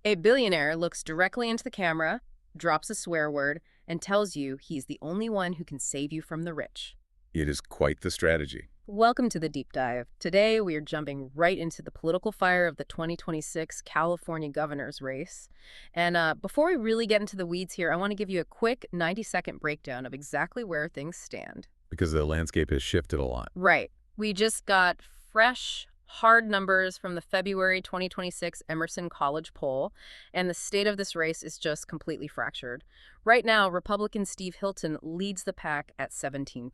A billionaire looks directly into the camera, drops a swear word, and tells you he's the only one who can save you from the rich. It is quite the strategy. Welcome to the deep dive. Today, we are jumping right into the political fire of the 2026 California governor's race. And before we really get into the weeds here, I want to give you a quick 90-second breakdown of exactly where things stand. Because the landscape has shifted a lot. Right. We just got fresh, hard numbers from the February 2026 Emerson College poll, and the state of this race is just completely fractured. Right now, Republican Steve Hilton leads the pack at 17%.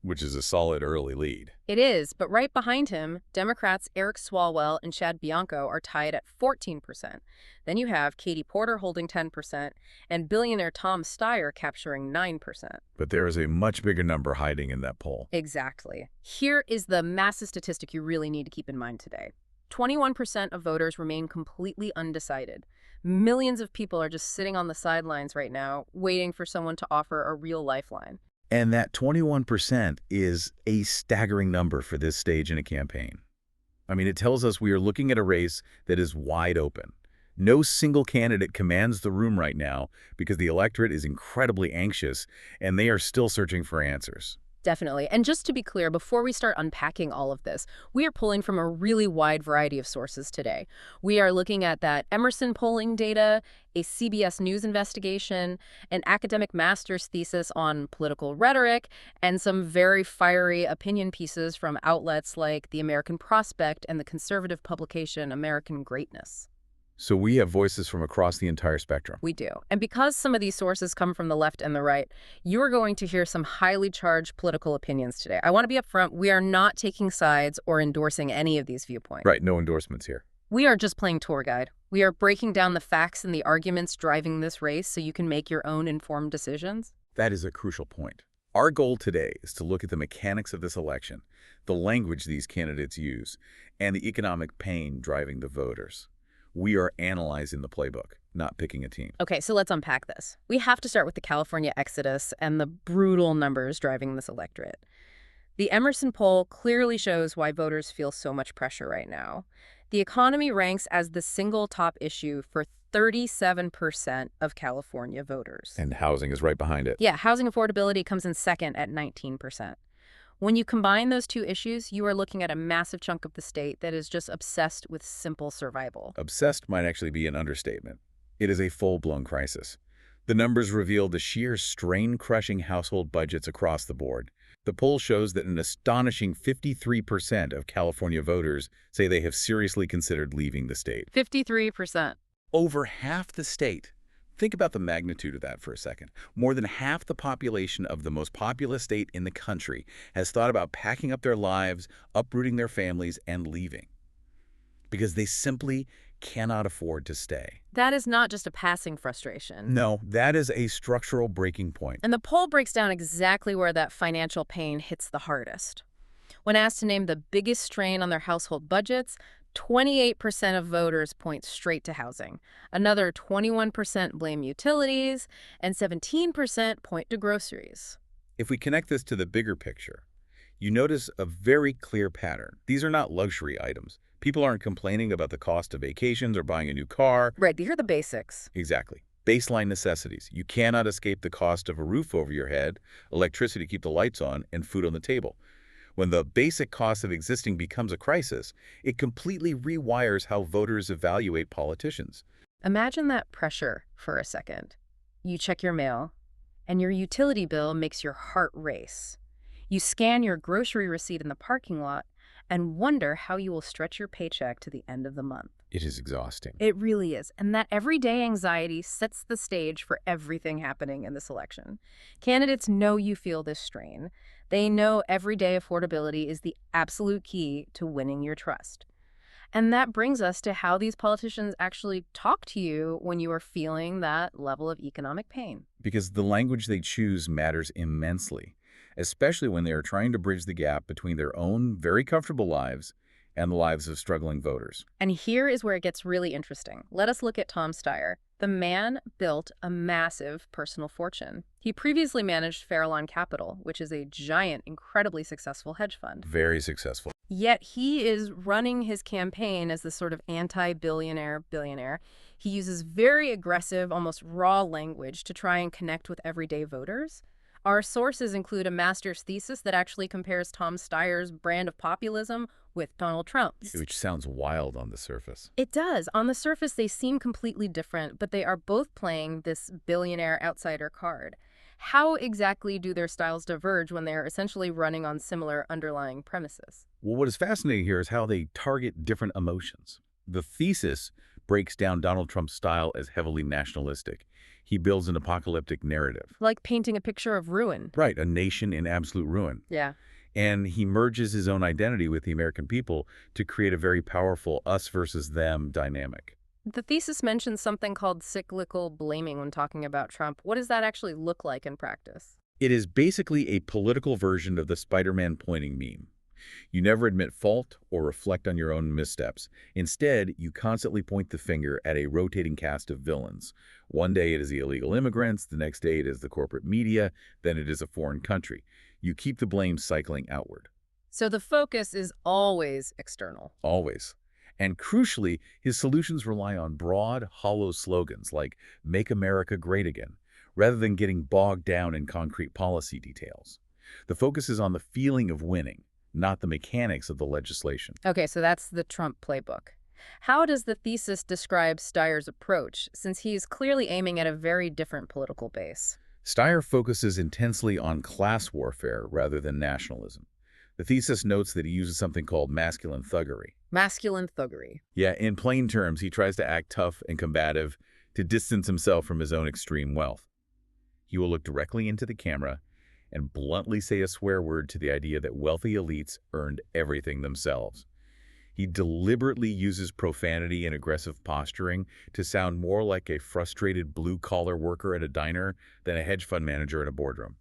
Which is a solid early lead. It is, but right behind him, Democrats Eric Swalwell and Chad Bianco are tied at 14%. Then you have Katie Porter holding 10%, and billionaire Tom Steyer capturing 9%. But there is a much bigger number hiding in that poll. Exactly. Here is the massive statistic you really need to keep in mind today. 21% of voters remain completely undecided. Millions of people are just sitting on the sidelines right now, waiting for someone to offer a real lifeline. And that 21% is a staggering number for this stage in a campaign. I mean, it tells us we are looking at a race that is wide open. No single candidate commands the room right now because the electorate is incredibly anxious and they are still searching for answers. Definitely. And just to be clear, before we start unpacking all of this, we are pulling from a really wide variety of sources today. We are looking at that Emerson polling data, a CBS News investigation, an academic master's thesis on political rhetoric, and some very fiery opinion pieces from outlets like The American Prospect and the conservative publication American Greatness. So we have voices from across the entire spectrum. We do. And because some of these sources come from the left and the right, you're going to hear some highly charged political opinions today. I want to be upfront. We are not taking sides or endorsing any of these viewpoints. Right, no endorsements here. We are just playing tour guide. We are breaking down the facts and the arguments driving this race so you can make your own informed decisions. That is a crucial point. Our goal today is to look at the mechanics of this election, the language these candidates use, and the economic pain driving the voters. We are analyzing the playbook, not picking a team. Okay, so let's unpack this. We have to start with the California exodus and the brutal numbers driving this electorate. The Emerson poll clearly shows why voters feel so much pressure right now. The economy ranks as the single top issue for 37% of California voters. And housing is right behind it. Yeah, housing affordability comes in second at 19%. When you combine those two issues, you are looking at a massive chunk of the state that is just obsessed with simple survival. Obsessed might actually be an understatement. It is a full-blown crisis. The numbers reveal the sheer strain-crushing household budgets across the board. The poll shows that an astonishing 53% of California voters say they have seriously considered leaving the state. 53%. Over half the state. Think about the magnitude of that for a second. More than half the population of the most populous state in the country has thought about packing up their lives, uprooting their families, and leaving. Because they simply cannot afford to stay. That is not just a passing frustration. No, that is a structural breaking point. And the poll breaks down exactly where that financial pain hits the hardest. When asked to name the biggest strain on their household budgets, 28% of voters point straight to housing. Another 21% blame utilities, and 17% point to groceries. If we connect this to the bigger picture, you notice a very clear pattern. These are not luxury items. People aren't complaining about the cost of vacations or buying a new car. Right, these are the basics. Exactly. Baseline necessities. You cannot escape the cost of a roof over your head, electricity to keep the lights on, and food on the table. When the basic cost of existing becomes a crisis, it completely rewires how voters evaluate politicians. Imagine that pressure for a second. You check your mail, and your utility bill makes your heart race. You scan your grocery receipt in the parking lot and wonder how you will stretch your paycheck to the end of the month. It is exhausting. It really is. And that everyday anxiety sets the stage for everything happening in this election. Candidates know you feel this strain. They know everyday affordability is the absolute key to winning your trust. And that brings us to how these politicians actually talk to you when you are feeling that level of economic pain. Because the language they choose matters immensely, especially when they are trying to bridge the gap between their own very comfortable lives and the lives of struggling voters. And here is where it gets really interesting. Let us look at Tom Steyer. The man built a massive personal fortune. He previously managed Farallon Capital, which is a giant, incredibly successful hedge fund. Very successful. Yet he is running his campaign as this sort of anti-billionaire. He uses very aggressive, almost raw language to try and connect with everyday voters. Our sources include a master's thesis that actually compares Tom Steyer's brand of populism with Donald Trump's. Which sounds wild on the surface. It does. On the surface, they seem completely different, but they are both playing this billionaire outsider card. How exactly do their styles diverge when they're essentially running on similar underlying premises? Well, what is fascinating here is how they target different emotions. The thesis breaks down Donald Trump's style as heavily nationalistic. He builds an apocalyptic narrative. Like painting a picture of ruin. Right, a nation in absolute ruin. Yeah. And he merges his own identity with the American people to create a very powerful us versus them dynamic. The thesis mentions something called cyclical blaming when talking about Trump. What does that actually look like in practice? It is basically a political version of the Spider-Man pointing meme. You never admit fault or reflect on your own missteps. Instead, you constantly point the finger at a rotating cast of villains. One day it is the illegal immigrants, the next day it is the corporate media, then it is a foreign country. You keep the blame cycling outward. So the focus is always external. Always. And crucially, his solutions rely on broad, hollow slogans like "Make America Great Again," rather than getting bogged down in concrete policy details. The focus is on the feeling of winning, not the mechanics of the legislation. Okay, so that's the Trump playbook. How does the thesis describe Steyer's approach, since he's clearly aiming at a very different political base? Steyer focuses intensely on class warfare rather than nationalism. The thesis notes that he uses something called masculine thuggery. Masculine thuggery. Yeah, in plain terms, he tries to act tough and combative to distance himself from his own extreme wealth. He will look directly into the camera and bluntly say a swear word to the idea that wealthy elites earned everything themselves. He deliberately uses profanity and aggressive posturing to sound more like a frustrated blue-collar worker at a diner than a hedge fund manager in a boardroom.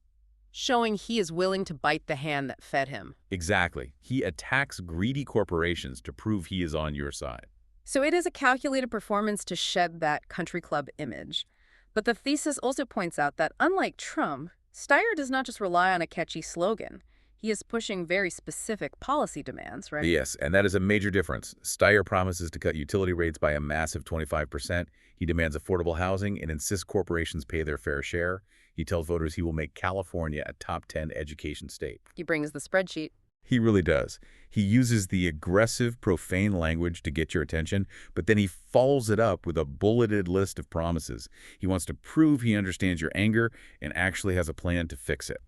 Showing he is willing to bite the hand that fed him. Exactly. He attacks greedy corporations to prove he is on your side. So it is a calculated performance to shed that country club image. But the thesis also points out that, unlike Trump, Steyer does not just rely on a catchy slogan. He is pushing very specific policy demands, right? Yes, and that is a major difference. Steyer promises to cut utility rates by a massive 25%. He demands affordable housing and insists corporations pay their fair share. He tells voters he will make California a top 10 education state. He brings the spreadsheet. He really does. He uses the aggressive, profane language to get your attention, but then he follows it up with a bulleted list of promises. He wants to prove he understands your anger and actually has a plan to fix it.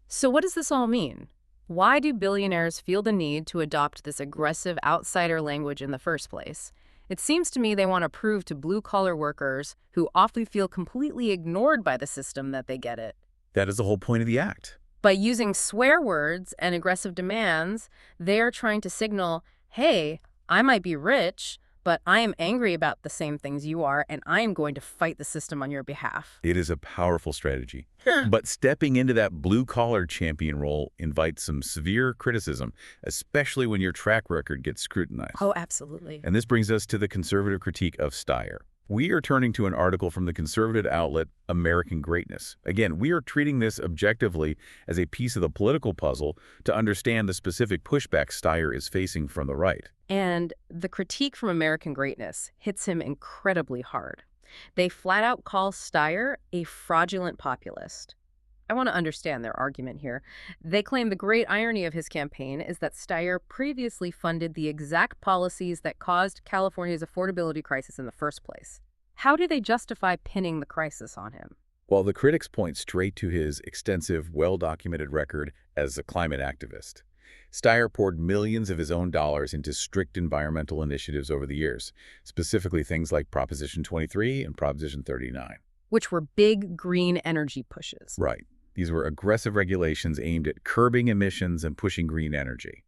So what does this all mean? Why do billionaires feel the need to adopt this aggressive outsider language in the first place? It seems to me they want to prove to blue-collar workers who often feel completely ignored by the system that they get it. That is the whole point of the act. By using swear words and aggressive demands, they are trying to signal, hey, I might be rich, but I am angry about the same things you are, and I am going to fight the system on your behalf. It is a powerful strategy. But stepping into that blue-collar champion role invites some severe criticism, especially when your track record gets scrutinized. Oh, absolutely. And this brings us to the conservative critique of Steyer. We are turning to an article from the conservative outlet American Greatness. Again, we are treating this objectively as a piece of the political puzzle to understand the specific pushback Steyer is facing from the right. And the critique from American Greatness hits him incredibly hard. They flat out call Steyer a fraudulent populist. I want to understand their argument here. They claim the great irony of his campaign is that Steyer previously funded the exact policies that caused California's affordability crisis in the first place. How do they justify pinning the crisis on him? While the critics point straight to his extensive, well-documented record as a climate activist, Steyer poured millions of his own dollars into strict environmental initiatives over the years, specifically things like Proposition 23 and Proposition 39. Which were big green energy pushes. Right. These were aggressive regulations aimed at curbing emissions and pushing green energy.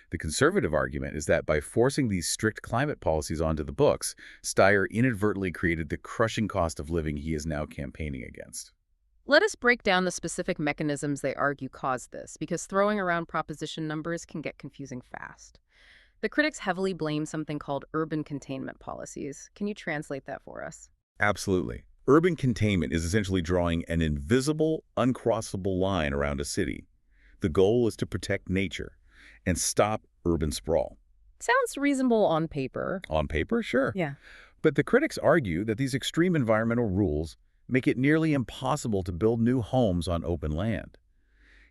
The conservative argument is that by forcing these strict climate policies onto the books, Steyer inadvertently created the crushing cost of living he is now campaigning against. Let us break down the specific mechanisms they argue caused this, because throwing around proposition numbers can get confusing fast. The critics heavily blame something called urban containment policies. Can you translate that for us? Absolutely. Urban containment is essentially drawing an invisible, uncrossable line around a city. The goal is to protect nature and stop urban sprawl. Sounds reasonable on paper. On paper, sure. Yeah. But the critics argue that these extreme environmental rules make it nearly impossible to build new homes on open land.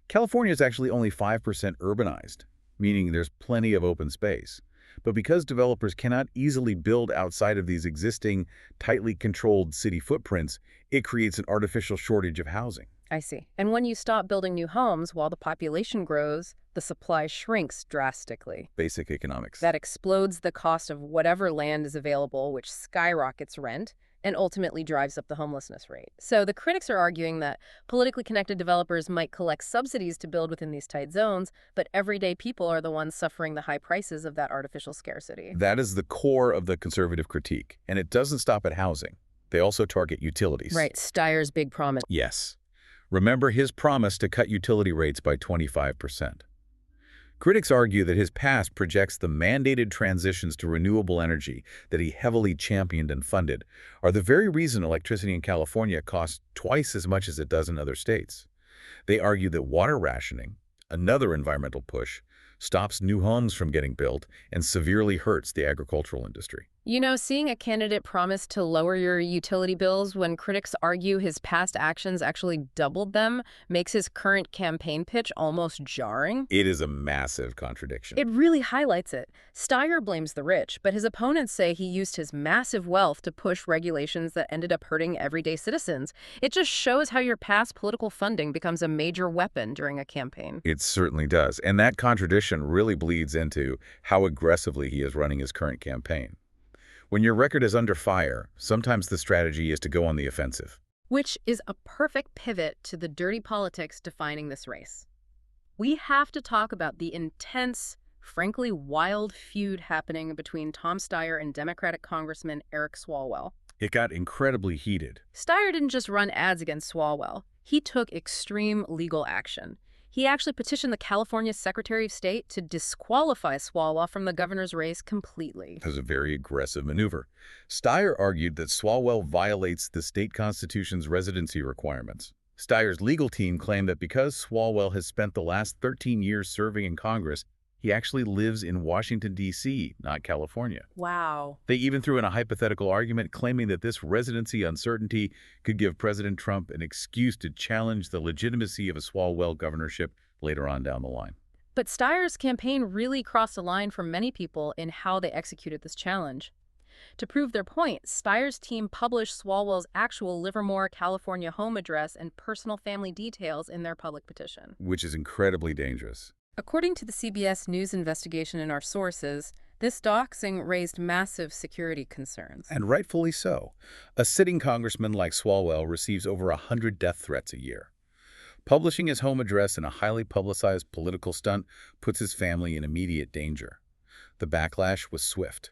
California is actually only 5% urbanized, meaning there's plenty of open space. But because developers cannot easily build outside of these existing, tightly controlled city footprints, it creates an artificial shortage of housing. I see. And when you stop building new homes while the population grows, the supply shrinks drastically. Basic economics. That explodes the cost of whatever land is available, which skyrockets rent and ultimately drives up the homelessness rate. So the critics are arguing that politically connected developers might collect subsidies to build within these tight zones, but everyday people are the ones suffering the high prices of that artificial scarcity. That is the core of the conservative critique, and it doesn't stop at housing. They also target utilities. Right, Steyer's big promise. Yes. Remember his promise to cut utility rates by 25%. Critics argue that his past projects the mandated transitions to renewable energy that he heavily championed and funded are the very reason electricity in California costs twice as much as it does in other states. They argue that water rationing, another environmental push, stops new homes from getting built and severely hurts the agricultural industry. You know, seeing a candidate promise to lower your utility bills when critics argue his past actions actually doubled them makes his current campaign pitch almost jarring. It is a massive contradiction. It really highlights it. Steyer blames the rich, but his opponents say he used his massive wealth to push regulations that ended up hurting everyday citizens. It just shows how your past political funding becomes a major weapon during a campaign. It certainly does. And that contradiction really bleeds into how aggressively he is running his current campaign. When your record is under fire, sometimes the strategy is to go on the offensive. Which is a perfect pivot to the dirty politics defining this race. We have to talk about the intense, frankly wild feud happening between Tom Steyer and Democratic Congressman Eric Swalwell. It got incredibly heated. Steyer didn't just run ads against Swalwell. He took extreme legal action. He actually petitioned the California Secretary of State to disqualify Swalwell from the governor's race completely. It was a very aggressive maneuver. Steyer argued that Swalwell violates the state constitution's residency requirements. Steyer's legal team claimed that because Swalwell has spent the last 13 years serving in Congress, he actually lives in Washington, D.C., not California. Wow. They even threw in a hypothetical argument claiming that this residency uncertainty could give President Trump an excuse to challenge the legitimacy of a Swalwell governorship later on down the line. But Steyer's campaign really crossed a line for many people in how they executed this challenge. To prove their point, Steyer's team published Swalwell's actual Livermore, California home address and personal family details in their public petition. Which is incredibly dangerous. According to the CBS News investigation in our sources, this doxing raised massive security concerns. And rightfully so. A sitting congressman like Swalwell receives over 100 death threats a year. Publishing his home address in a highly publicized political stunt puts his family in immediate danger. The backlash was swift.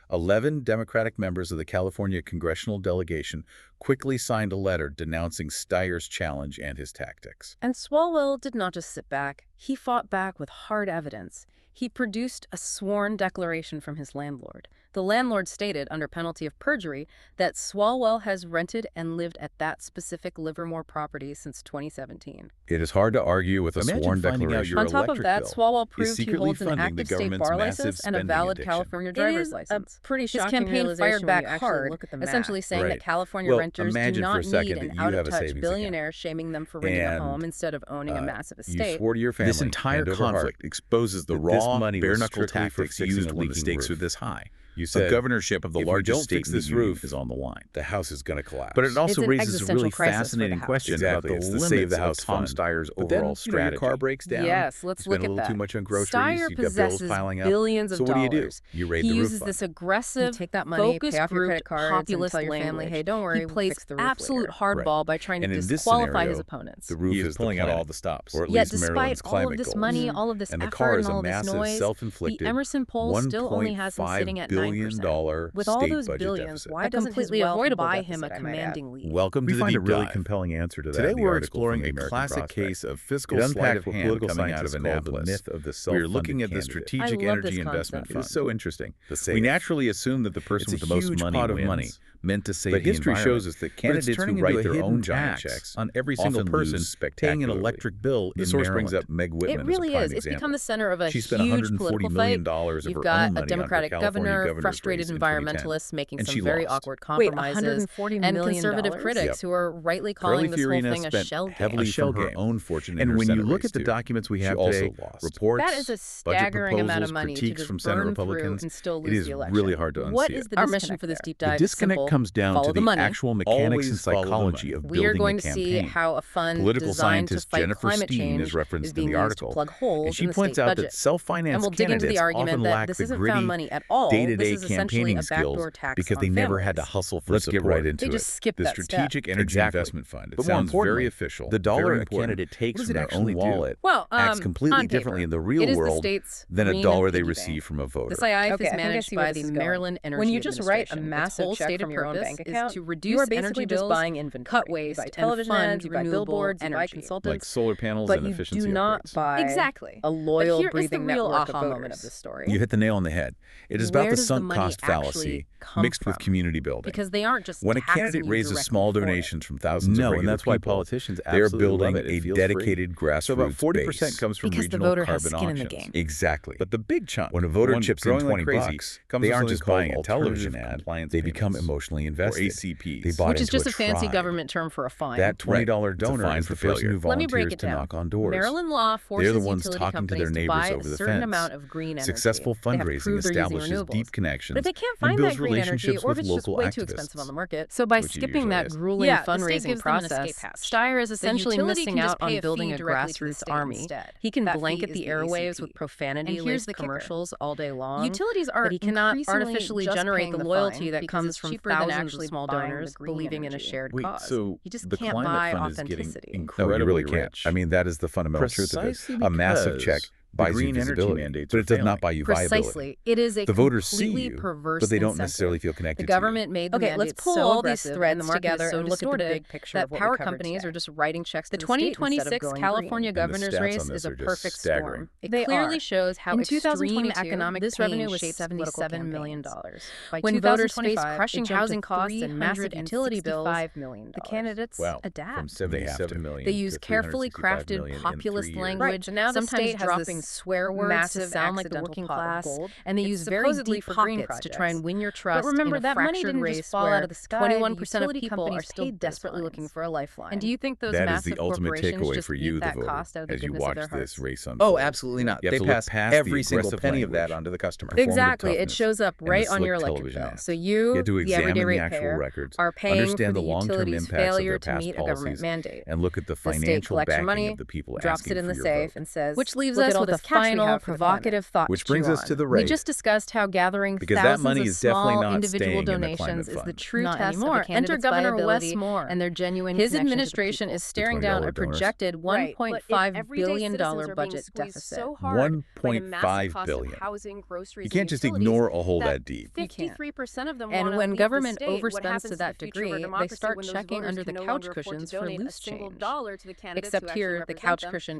11 Democratic members of the California congressional delegation quickly signed a letter denouncing Steyer's challenge and his tactics. And Swalwell did not just sit back. He fought back with hard evidence. He produced a sworn declaration from his landlord. The landlord stated, under penalty of perjury, that Swalwell has rented and lived at that specific Livermore property since 2017. It is hard to argue with a sworn declaration. On top of that, Swalwell proved he holds an funding the active state government's bar massive license and a spending valid addiction. California driver's license. Pretty His shocking campaign realization fired when back you actually hard, look at the math. essentially saying Right. that California Well, renters do imagine for not a second need that an you have a out-of-touch savings billionaire shaming them for renting a And, home instead of owning a massive You estate. swore to your family. This entire hand over heart conflict exposes the that this raw, money was bare-knuckle strictly for tactics fixing used a when the leaking stakes roof. are this high. You The said, governorship of the if we largest don't state fix in the this union roof, is on the line. the house is going to collapse. But it also an raises a existential really crisis for the fascinating house. question Exactly. about It's the the limits Save the of House Tom fund. Steyer's But then, overall strategy. your car breaks down. Yes, let's you spend look at a little that. too much on groceries. Steyer You've got bills possesses piling up. billions of So what do you do? dollars. You raid He the roof uses fund. this aggressive, You take that money, focus pay off your grouped, credit cards, and populist tell your language. family, "Hey, don't worry, He we'll plays fix the roof absolute later." hardball by trying And to in this disqualify his scenario, opponents. The roof He is is pulling the out planet, all the stops. or at Yet least despite Maryland's all climate of this goals. money, all of this And the effort, car is and a all this massive, noise, the self-inflicted Emerson poll still only has him sitting at $1.5 9%. billion With all state those budget billions, deficit. why A doesn't his completely wealth avoidable buy him a deficit, I might add. commanding lead? Welcome We to the find deep a really dive. compelling answer to that. Today in the we're article exploring from the a American classic Prospect. case of fiscal It sleight unpacks of what hand political coming out scientists of call the Annapolis. myth of the We're self-funded looking at the candidate. Strategic I love Energy this Investment concept. Fund. It is so interesting. The SAFE. We naturally assume that the person It's with a the most huge money pot of wins, money, meant to save But the history environment. shows us that But it's candidates turning who write into a their own hidden giant tax checks on every single often person lose paying an spectacularly. electric bill The in source Maryland. brings up Meg Whitman It really as a prime is. It's example. become the center of a She spent huge $140 political million fight. of You've her got own a money on her Democratic California governor, governor's frustrated race in 2010. environmentalists making And some she very lost. awkward Wait, compromises, $140 and million? conservative critics who are rightly calling Carly this whole Fiorina thing a spent shell game. heavily shell from her game. own fortune in And her when you Senate look race, at the too. documents we She have also today, lost. reports, That is a budget staggering amount of proposals, money to critiques just from Senate burn through Republicans, and still It lose is the election. really hard to unsee What it. is the Our mission for this deep dive The is disconnect simple. comes down Follow to the money. actual mechanics and Always follow the psychology money. of We are building going a to see campaign. how a fund Political designed to scientist fight Jennifer climate Steen change is referenced is being in the used article, to plug holes and she in the points state out budget. that self-financed And we'll dig into the candidates argument often that lack this the isn't gritty, found money at all. This day-to-day is essentially campaigning a backdoor skills tax because on they never had to families. hustle for Let's get support. right into They it. just skip The that step. Strategic Energy Exactly. Investment Fund. It But more sounds very importantly, official. the dollar very a important. candidate takes What does from it their actually own do? wallet Well, acts completely on differently paper, in the real it is the world state's than a green dollar they piggy receive bank. from a voter. This IIF Okay, I is think I managed see where by this the is going. Maryland Energy When you just write a Administration. Its massive whole check stated from your own purpose bank is account, to reduce you are energy basically just bills, buying inventory. cut You waste, buy and television fund ads, you buy renewable billboards, you buy energy. consultants, Like solar panels but and you efficiency do not upgrades. buy Exactly. a But loyal, here is the breathing real network aha of moment voters. of this story. You hit the nail on the head. It is about Where the does the sunk money cost actually fallacy come mixed with from? community building. Because they aren't just When a taxing candidate you raises directly small for it. donations from thousands of No, regular and that's why people, politicians they're absolutely building love it. It a feels dedicated free. grassroots So about 40% base. comes from Because the regional voter has carbon skin in the auctions. game. Exactly. But the big chunk, When a the voter one chips in growing like 20 crazy, bucks, comes they from aren't something just buying a called television alternative ad. compliance They become payments, emotionally or invested. ACPs. They bought Which is into just a fancy tribe. government term for a fine. That $20 It's a donor fine is for the person failure. who Let me break volunteers it to down. knock on doors. Maryland law forces They're the ones utility talking to companies their to buy neighbors a over the certain fence. amount of green energy. Successful They have to fundraising prove they're using establishes renewables. deep connections But if they can't and find builds that green energy, relationships or if with it's just local way too expensive activists. on the market, so by Which it skipping usually that is. grueling Yeah, the state fundraising gives them an process, escape hatch. Steyer is The essentially utility missing can out just pay on a building fee a directly to the grassroots state army. instead. He can That fee blanket is the the airwaves ACP. with And here's profanity-laced the kicker. commercials all day long. Utilities are but he cannot increasingly artificially just generate paying the the loyalty fine that because comes it's from cheaper than thousands of actually small buying donors the green believing in a energy. shared Wait, cause. so You just the can't climate buy fund is getting authenticity. No, incredibly you really can't. rich. I mean, that is the fundamental truth of it. Precisely A massive because check the buys you green energy visibility, mandates but are it does not failing. buy you viability. Precisely. It is a The voters see completely you, perverse but they don't incentive. necessarily feel connected The to you. government made the Okay, let's mandates pull so all these aggressive threads and the market together is so and look at the distorted big picture that of what we power covered companies today. are just writing checks The to the state instead of 2026 going California green. And the governor's stats race on this is a are just perfect staggering. storm. It They clearly are. shows how In extreme 2022, economic this pain revenue was shapes $77 political million. campaigns. By When voters face 2025, crushing it jumped housing to costs and massive utility bills, $365 million. the candidates Wow, adapt. from They have to. 77 million They to use carefully 365 crafted million in populist 3 years. language, Right, so now the sometimes state has dropping this swear words to massive sound like the accidental working pot of class, gold. and they It's use very supposedly deep for green pockets to try and projects. win your trust. But remember, in a that money fractured didn't race just fall where out of the sky. 21% of The people utility are still companies paid desperately those looking fines. for a lifeline. And do you think those That is massive the ultimate corporations takeaway just for eat you, the that voter, cost out of the as you goodness of watch their this hearts? race unfold. Oh, absolutely not. You have They to look pass past the every single aggressive penny of that language, onto the customer. performative Exactly. It toughness, shows up and the right on slick your electric television bill. ads. So You you, have to the everyday examine the actual ratepayer, records, are paying understand for the the long-term utility's impacts of failure their to past meet a government policies, mandate. and look at the The state financial collects your backing money, of the people drops asking it in for the your safe, vote. and says, Which leaves "Look us at all with this this catch we final have for the climate." provocative thought Which to chew brings us on." to the We rate. just discussed how gathering Because that thousands money of is definitely small not individual staying in the donations climate is the fund. true Not test anymore. of a Enter candidate's Governor Wes viability Moore and their genuine His connection to the administration people. is staring $20 down a donors. projected Right, but if $1.5 everyday billion citizens are being budget squeezed deficit. so hard by the massive $1.5 cost of billion. housing, groceries, You can't and just utilities, ignore a hole that deep. You can't. 53% of them And wanna when leave the government state. What overspends happens to the that future of degree, our they democracy start when those checking voters under can the no couch longer afford to cushions for donate a loose single change. dollar to the candidates Except who actually here, the represent couch them? cushion